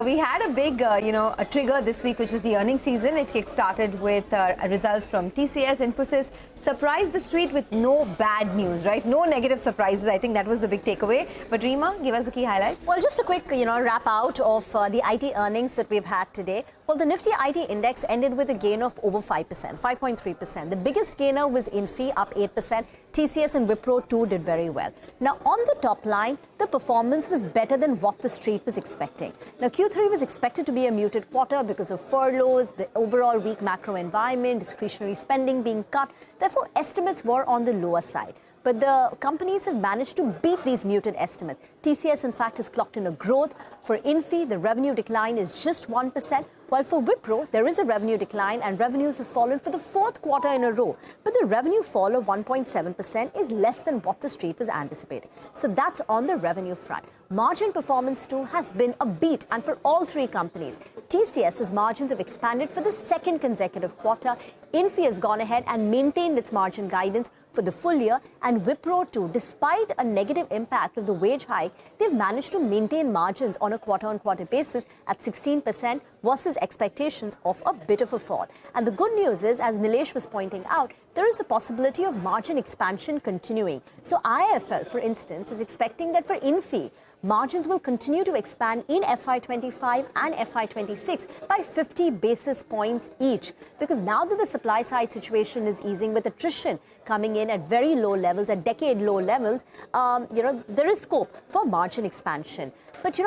we had a big, a trigger this week, which was the earnings season. It kick-started with results from TCS. Infosys surprised the street with no bad news, right? No negative surprises. I think that was the big takeaway. But Reema, give us the key highlights. Well, just a quick, wrap out of the IT earnings that we've had today. Well, the Nifty IT index ended with a gain of over 5%, 5.3%. The biggest gainer was Infi, up 8%. TCS and Wipro too did very well. Now, on the top line, the performance was better than what the street was expecting. Now, Q3 was expected to be a muted quarter because of furloughs, the overall weak macro environment, discretionary spending being cut. Therefore, estimates were on the lower side. But the companies have managed to beat these muted estimates. TCS, in fact, has clocked in a growth. For Infi, the revenue decline is just 1%, while for Wipro, there is a revenue decline and revenues have fallen for the fourth quarter in a row. But the revenue fall of 1.7% is less than what the street was anticipating. So that's on the revenue front. Margin performance too has been a beat, and for all three companies. TCS's margins have expanded for the second consecutive quarter. Infi has gone ahead and maintained its margin guidance for the full year, and Wipro too, despite a negative impact of the wage hike, they've managed to maintain margins on a quarter-on-quarter basis at 16% versus expectations of a bit of a fall. And the good news is, as Nilesh was pointing out, there is a possibility of margin expansion continuing. So IIFL, for instance, is expecting that for Infi, margins will continue to expand in FY25 and FY26 by 50 basis points each. Because now that the supply side situation is easing with attrition coming in at very low levels, at decade low levels, there is scope for margin expansion. But,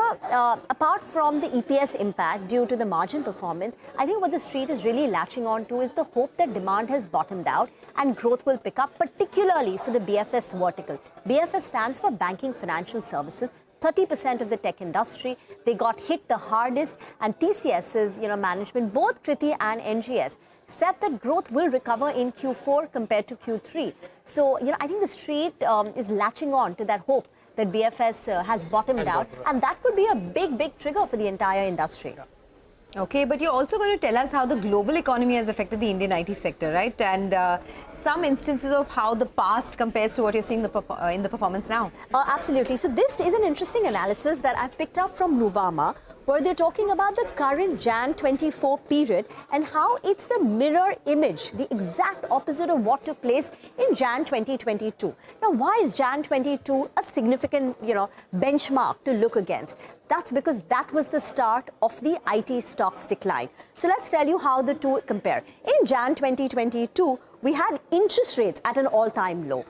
apart from the EPS impact due to the margin performance, I think what the street is really latching on to is the hope that demand has bottomed out and growth will pick up, particularly for the BFS vertical. BFS stands for Banking Financial Services. 30% of the tech industry, they got hit the hardest, and TCS's management, both Kriti and NGS, said that growth will recover in Q4 compared to Q3. So, I think the street is latching on to that hope that BFS has bottomed out, and that could be a big trigger for the entire industry. Okay, but you're also going to tell us how the global economy has affected the Indian IT sector, right? And some instances of how the past compares to what you're seeing in the performance now. Absolutely. So this is an interesting analysis that I've picked up from Nuvama, where they're talking about the current Jan 24 period and how it's the mirror image, the exact opposite of what took place in Jan 2022. Now, why is Jan 22 a significant, benchmark to look against? That's because that was the start of the IT stocks decline. So let's tell you how the two compare. In Jan 2022, we had interest rates at an all-time low.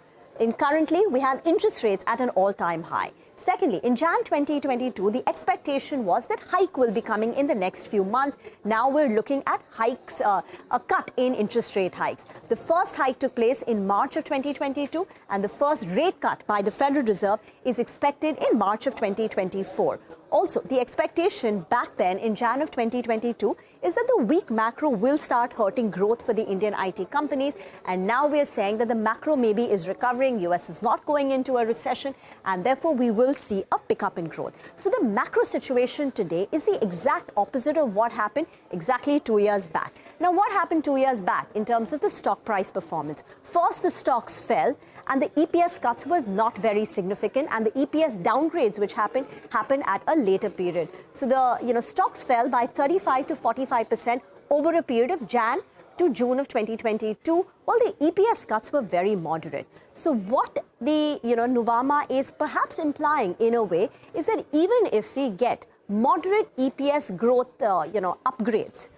Currently, we have interest rates at an all-time high. Secondly, in Jan 2022, the expectation was that hike will be coming in the next few months. Now we're looking at hikes, a cut in interest rate hikes. The first hike took place in March of 2022, and the first rate cut by the Federal Reserve is expected in March of 2024. Also, the expectation back then in Jan of 2022 is that the weak macro will start hurting growth for the Indian IT companies. And now we're saying that the macro maybe is recovering, US is not going into a recession, and therefore we will see a pickup in growth. So the macro situation today is the exact opposite of what happened exactly 2 years back. Now, what happened 2 years back in terms of the stock price performance? First, the stocks fell, and the EPS cuts was not very significant, and the EPS downgrades which happened at a later period. So the stocks fell by 35 to 45% over a period of Jan to June of 2022, while the EPS cuts were very moderate. So what the Nuvama is perhaps implying in a way is that even if we get moderate EPS growth upgrades,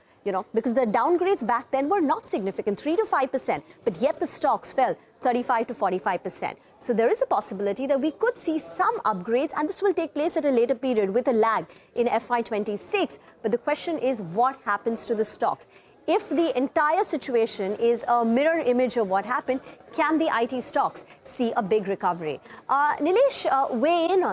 because the downgrades back then were not significant, 3 to 5%, but yet the stocks fell 35 to 45%. So there is a possibility that we could see some upgrades, and this will take place at a later period with a lag in FY26. But the question is, what happens to the stocks? If the entire situation is a mirror image of what happened, can the IT stocks see a big recovery? Nilesh, weigh in on